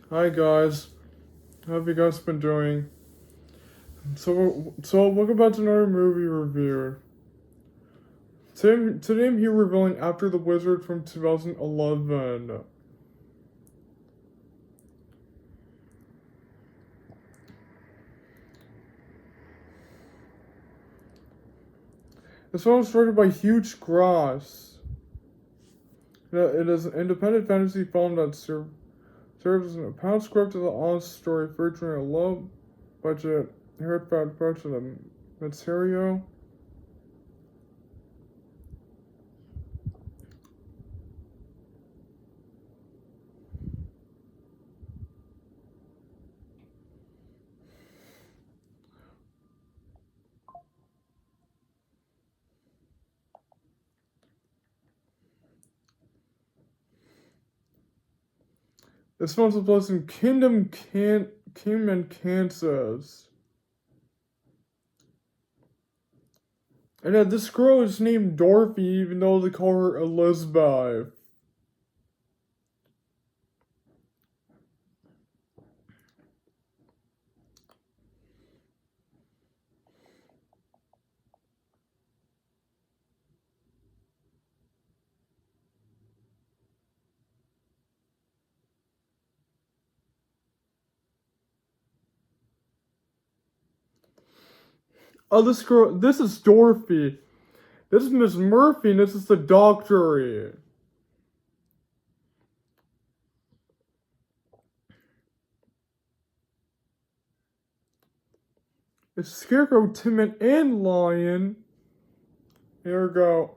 Hi guys, how have you guys been doing? So welcome back to another movie review. Today I'm here reviewing After the Wizard from 2011. This one was directed by Hugh Gross. It is an independent fantasy film that serves as a pound script of the honest story featuring a low-budget, heartfelt approach to the material. This film was placed in Kingman, Kansas. And this girl is named Dorothy, even though they call her Elizabeth. Oh, this is Dorothy. This is Miss Murphy, and this is the doctor. It's Scarecrow, Timon, and Lion. Here we go.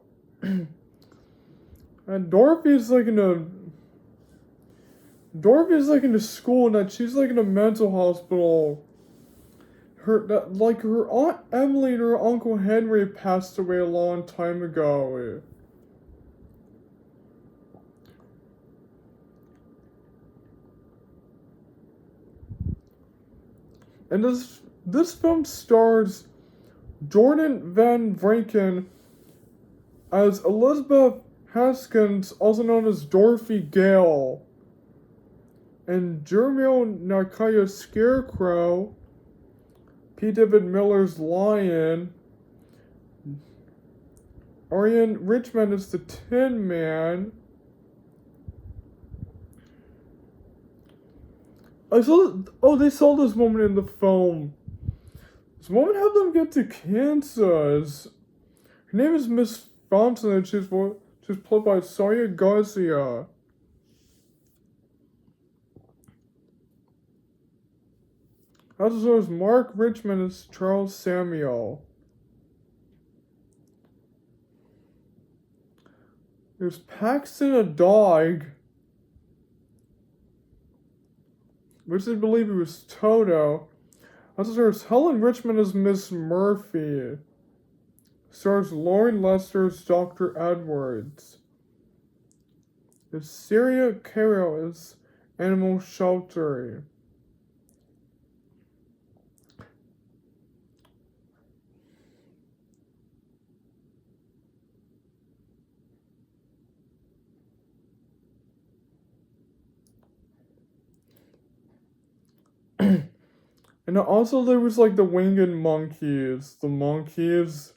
And Dorothy's like in a school, and that she's like in a mental hospital. Her Aunt Emily and her Uncle Henry passed away a long time ago. And this film stars Jordan Van Vranken as Elizabeth Haskins, also known as Dorothy Gale, and Jeremiah Nakaya Scarecrow, P. David Miller's Lion, Ariane Richmond is the Tin Man. They saw this woman in the film. This woman helped them get to Kansas. Her name is Miss Thompson, and she's played by Sawyer Garcia. Also as Mark Richmond as Charles Samuel. There's Paxton, a dog, which they believe it was Toto. Also there's Helen Richmond as Miss Murphy. Stars Lauren Lester as Dr. Edwards. There's Syria Carroll as Animal Shelter. And also there was like the winged monkeys. The monkeys.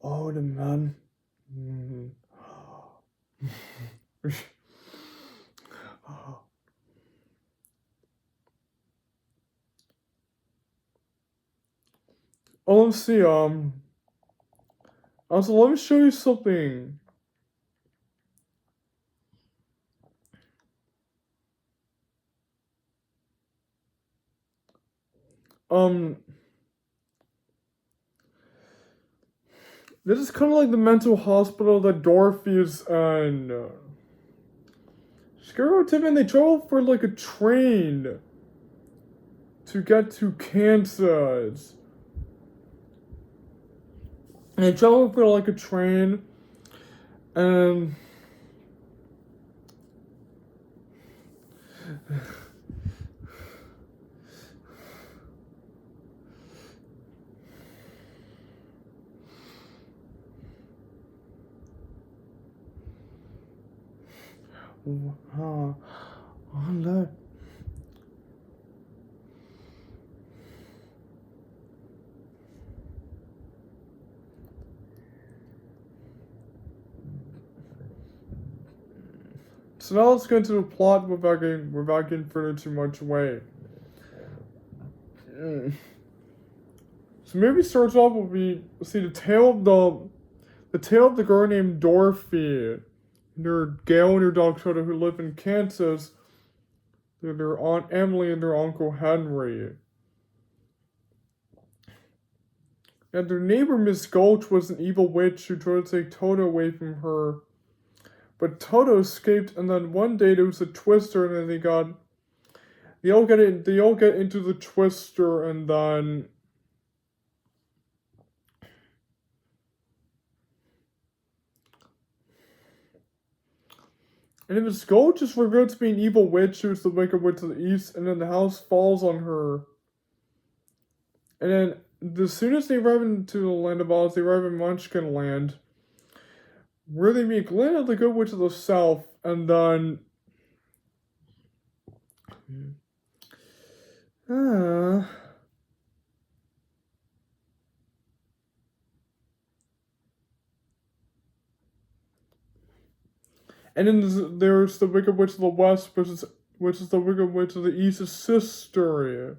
Oh, the man. Oh, let's see. Also, let me show you something. Um, this is kind of like the mental hospital that Dorothy is in. She's Scarecrow and Tin Man, they travel for like a train to get to Kansas. And they travel for like a train, and on that. So now let's get into the plot without getting further too much away. So maybe starts off with the tale of the girl named Dorothy, and her Gail and her dog Toto, who live in Kansas. They're their Aunt Emily and their Uncle Henry. And their neighbor Miss Gulch was an evil witch who tried to take Toto away from her. But Toto escaped, and then one day there was a twister, and then they all get into the twister, and then Miss Gulch just revealed to be an evil witch who's the Wicked Witch of the East, and then the house falls on her. And then, as soon as they arrive into the Land of Oz, they arrive in Munchkin Land, where they meet Glinda, the Good Witch of the South, and then and then there's the Wicked Witch of the West, which is the Wicked Witch of the East's sister.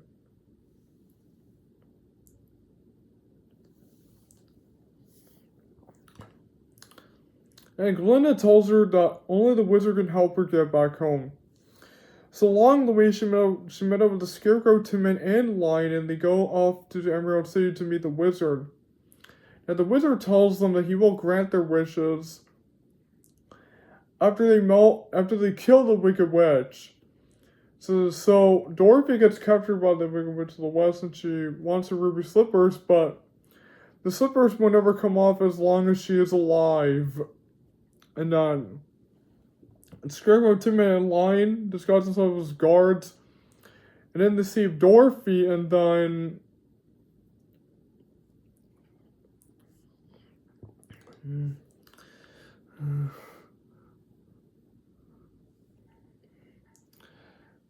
And Glinda tells her that only the wizard can help her get back home. So along the way, she met up with the Scarecrow, Tin Man, and Lion, and they go off to the Emerald City to meet the wizard. And the wizard tells them that he will grant their wishes after they kill the Wicked Witch. So Dorothy gets captured by the Wicked Witch of the West, and she wants her ruby slippers, but the slippers will never come off as long as she is alive. And then Scarecrow, Tin Man, and Lion disguise themselves as guards, and then they save Dorothy, and then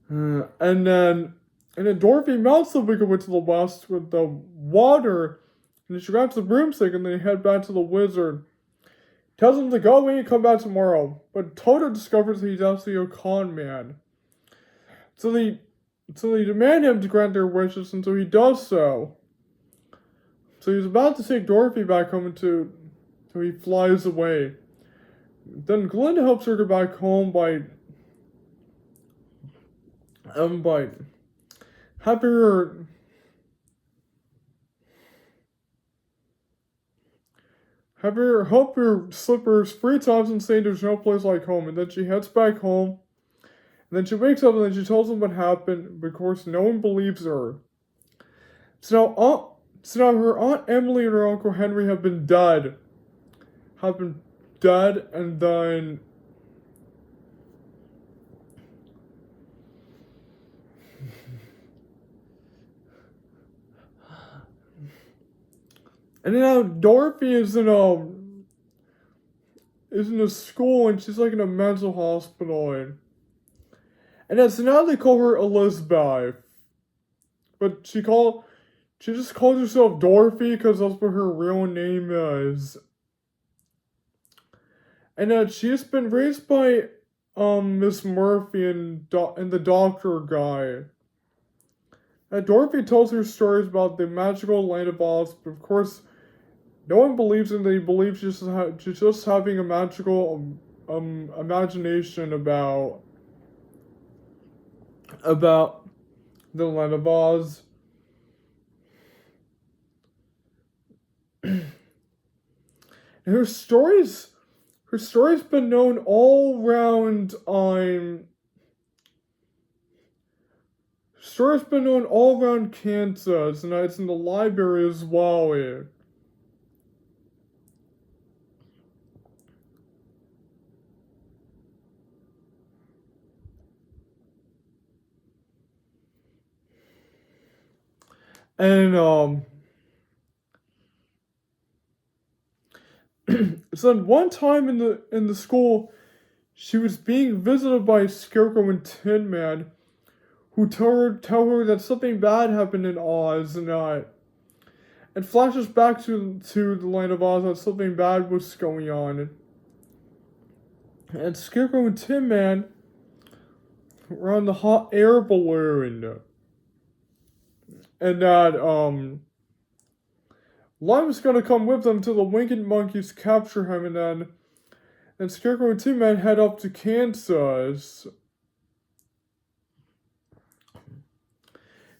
and then Dorothy melts the Wicked Witch of the West with the water, and then she grabs the broomstick, and they head back to the wizard. Tells him to go away and come back tomorrow, but Toto discovers that he's actually a con man. So they demand him to grant their wishes, and so he does so. So he's about to take Dorothy back home, so he flies away. Then Glinda helps her get back home by having her help her slippers 3 times and saying there's no place like home, and then she heads back home, and then she wakes up and then she tells them what happened, but of course no one believes her. So now her Aunt Emily and her Uncle Henry have been dead, and then now Dorothy is in a school, and she's like in a mental hospital, and so now they call her Elizabeth, but she just calls herself Dorothy because that's what her real name is. And she has been raised by Miss Murphy and the doctor guy. And Dorothy tells her stories about the magical Land of Oz, but of course, no one believes in. They believe she's just having a magical imagination about the Land of Oz. And her story's been known all around Story's been known all around Kansas, and it's in the library as well. And so one time in the school, she was being visited by Scarecrow and Tin Man, who tell her that something bad happened in Oz, and flashes back to the land of Oz that something bad was going on. And Scarecrow and Tin Man were on the hot air balloon, and that Lime's gonna come with them till the Wicked Monkeys capture him, and Scarecrow and Tin Man head up to Kansas.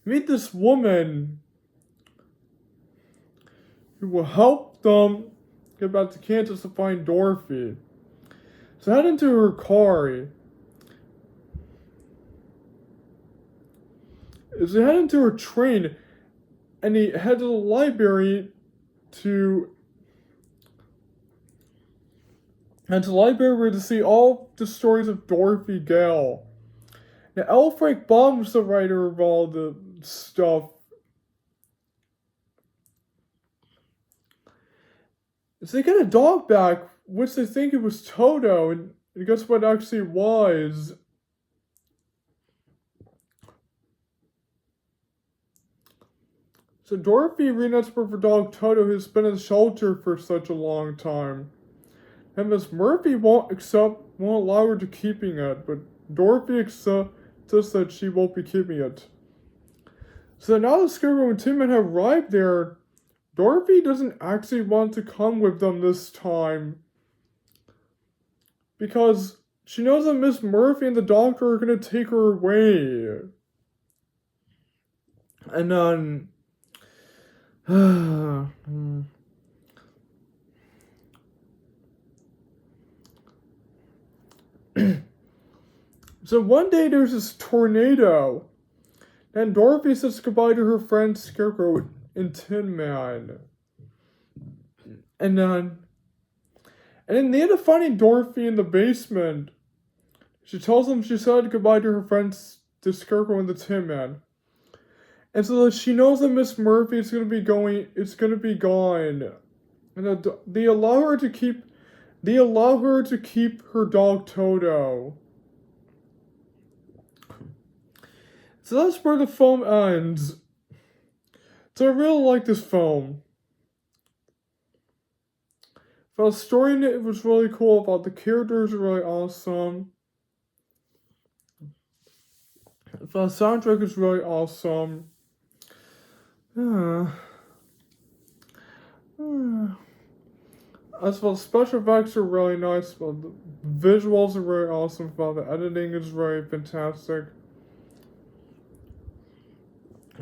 Meet this woman who will help them get back to Kansas to find Dorothy. So head into her car. As they head into her train, and he head to the library to see all the stories of Dorothy Gale. Now, L. Frank Baum was the writer of all the stuff. So they get a dog back, which they think it was Toto, and guess what it actually was? So Dorothy reunites with her dog Toto, who's been in shelter for such a long time. And Miss Murphy won't allow her to keeping it, but Dorothy insists that she won't be keeping it. So now the Scarecrow and Tin Man have arrived there, Dorothy doesn't actually want to come with them this time, because she knows that Miss Murphy and the doctor are gonna take her away. And then so one day there's this tornado, and Dorothy says goodbye to her friend Scarecrow and Tin Man. And then they end up finding Dorothy in the basement. She tells them she said goodbye to her friends, the Scarecrow and the Tin Man. And so she knows that Miss Murphy is gonna be gone. And they allow her to keep her dog Toto. So that's where the film ends. So I really like this film. The story in it was really cool. About the characters are really awesome. The soundtrack is really awesome. As well, special effects are really nice. But the visuals are really awesome. But the editing is very fantastic.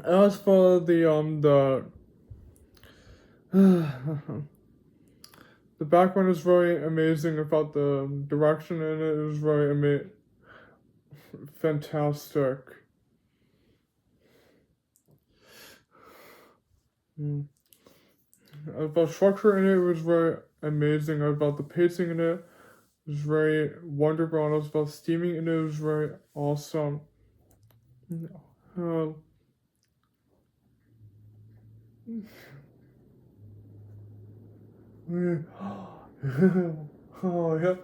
As for the background is very amazing. About the direction in it is very fantastic. About structure in it was very amazing. About the pacing in it was very wonderful. And about steaming in it was very awesome. Oh yeah.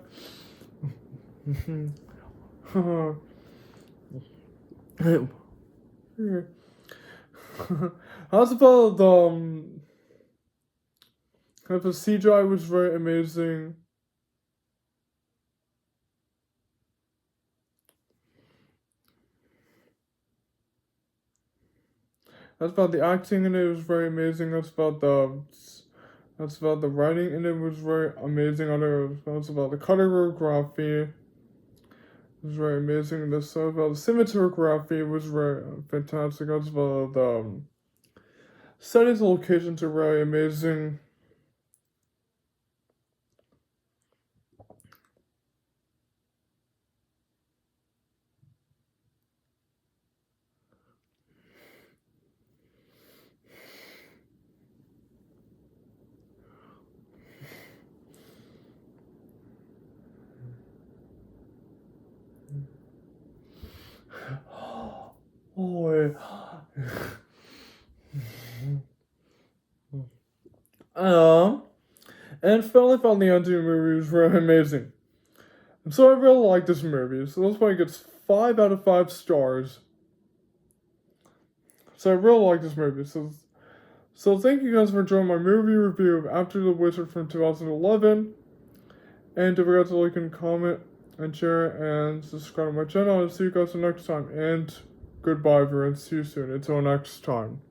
How's about the CGI was very amazing. That's about the acting in it was very amazing. That's about the writing in it was very amazing. That's about the choreography. It was very amazing. That's about the cinematography was very fantastic. That's about the settings and locations are very amazing. Oh, wait. And finally found the ending of the movie was really amazing. And so I really like this movie. So that's why it gets 5 out of 5 stars. So I really like this movie. So thank you guys for joining my movie review of After the Wizard from 2011. And don't forget to like and comment and share and subscribe to my channel. I'll see you guys next time. And goodbye, everyone. See you soon. Until next time.